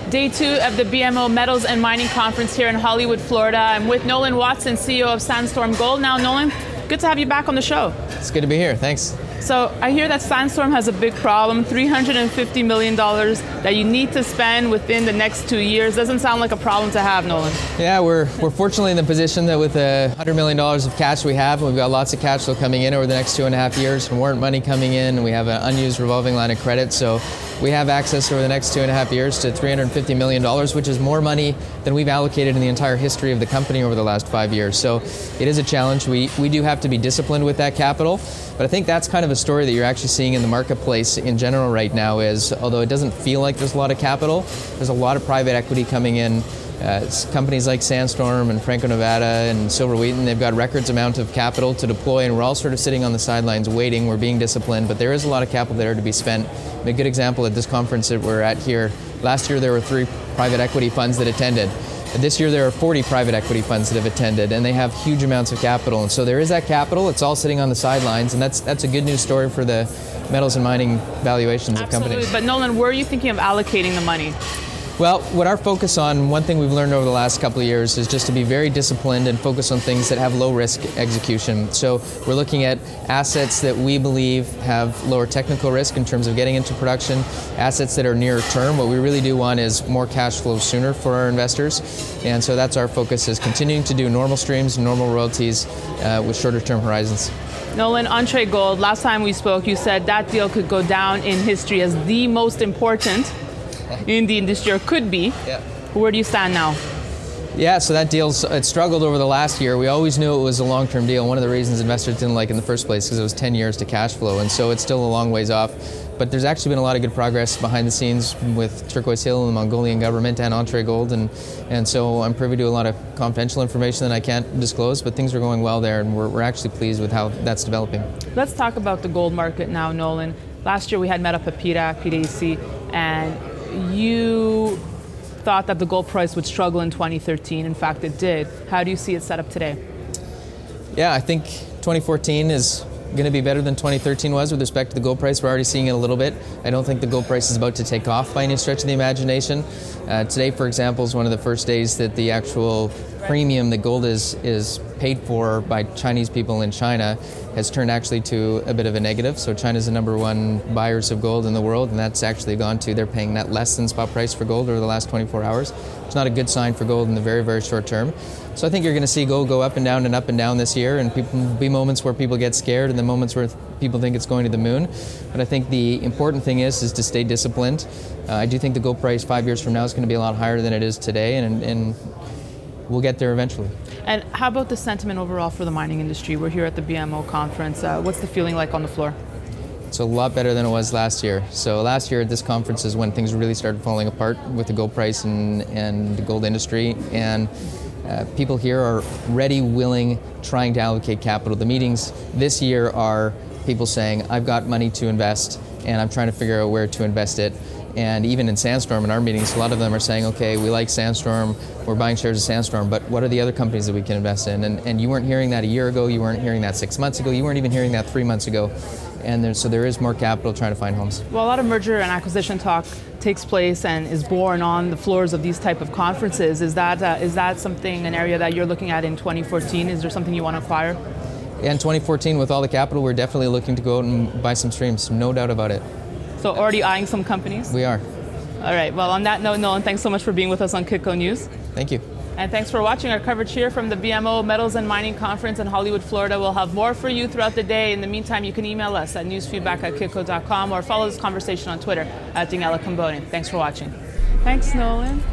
Day 2 of the BMO Metals and Mining Conference here in Hollywood, Florida. I'm with Nolan Watson, CEO of Sandstorm Gold. Now, Nolan, good to have you back on the show. It's good to be here, thanks. So I hear that Sandstorm has a big problem, $350 million that you need to spend within the next 2 years. Doesn't sound like a problem to have, Nolan. Yeah, we're fortunately in the position that with $100 million of cash we have, we've got lots of cash flow coming in over the next 2.5 years, warrant money coming in, and we have an unused revolving line of credit. So we have access over the next 2.5 years to $350 million, which is more money than we've allocated in the entire history of the company over the last 5 years. So it is a challenge. We do have to be disciplined with that capital, but I think that's kind of a story that you're actually seeing in the marketplace in general right now is, although it doesn't feel like there's a lot of capital, there's a lot of private equity coming in. Companies like Sandstorm and Franco-Nevada and Silver Wheaton, they've got records amount of capital to deploy, and we're all sort of sitting on the sidelines waiting. We're being disciplined, but there is a lot of capital there to be spent. A good example at this conference that we're at here, last year there were 3 private equity funds that attended. This year there are 40 private equity funds that have attended, and they have huge amounts of capital. And so there is that capital, it's all sitting on the sidelines, and that's a good news story for the metals and mining valuations of companies. Absolutely, but Nolan, where are you thinking of allocating the money? Well, what our focus on, one thing we've learned over the last couple of years is just to be very disciplined and focus on things that have low risk execution. So we're looking at assets that we believe have lower technical risk in terms of getting into production, assets that are near term. What we really do want is more cash flow sooner for our investors. And so that's our focus, is continuing to do normal streams and normal royalties with shorter term horizons. Nolan, Entre Gold, last time we spoke, you said that deal could go down in history as the most important in the industry, or could be. Yeah. Where do you stand now? Yeah, so that deal, it struggled over the last year. We always knew it was a long-term deal. One of the reasons investors didn't like it in the first place is because it was 10 years to cash flow, and so it's still a long ways off. But there's actually been a lot of good progress behind the scenes with Turquoise Hill and the Mongolian government and Entre Gold, and so I'm privy to a lot of confidential information that I can't disclose, but things are going well there, and we're actually pleased with how that's developing. Let's talk about the gold market now, Nolan. Last year we had met up at PDAC, and you thought that the gold price would struggle in 2013. In fact, it did. How do you see it set up today? Yeah, I think 2014 is going to be better than 2013 was with respect to the gold price. We're already seeing it a little bit. I don't think the gold price is about to take off by any stretch of the imagination. Today, for example, is one of the first days that the actual premium that gold is paid for by Chinese people in China has turned actually to a bit of a negative. So China's the #1 buyers of gold in the world, and that's actually gone to, they're paying net less than spot price for gold over the last 24 hours. It's not a good sign for gold in the very, very short term. So I think you're going to see gold go up and down this year, and there'll be moments where people get scared and the moments where people think it's going to the moon. But I think the important thing is to stay disciplined. I do think the gold price 5 years from now is going to be a lot higher than it is today, and we'll get there eventually. And how about the sentiment overall for the mining industry? We're here at the BMO conference. What's the feeling like on the floor? It's a lot better than it was last year. So last year at this conference is when things really started falling apart with the gold price and the gold industry. And people here are ready, willing, trying to allocate capital. The meetings this year are people saying, I've got money to invest and I'm trying to figure out where to invest it. And even in Sandstorm, in our meetings, a lot of them are saying, okay, we like Sandstorm, we're buying shares of Sandstorm, but what are the other companies that we can invest in? And you weren't hearing that a year ago, you weren't hearing that 6 months ago, you weren't even hearing that 3 months ago. And so there is more capital trying to find homes. Well, a lot of merger and acquisition talk takes place and is born on the floors of these type of conferences. Is that something, an area that you're looking at in 2014? Is there something you want to acquire? Yeah, in 2014, with all the capital, we're definitely looking to go out and buy some streams, no doubt about it. So already eyeing some companies? We are. All right, well, on that note, Nolan, thanks so much for being with us on Kitco News. Thank you. And thanks for watching our coverage here from the BMO Metals and Mining Conference in Hollywood, Florida. We'll have more for you throughout the day. In the meantime, you can email us at newsfeedback@kitco.com or follow this conversation on Twitter at Daniela Camboni. Thanks for watching. Thanks, Nolan.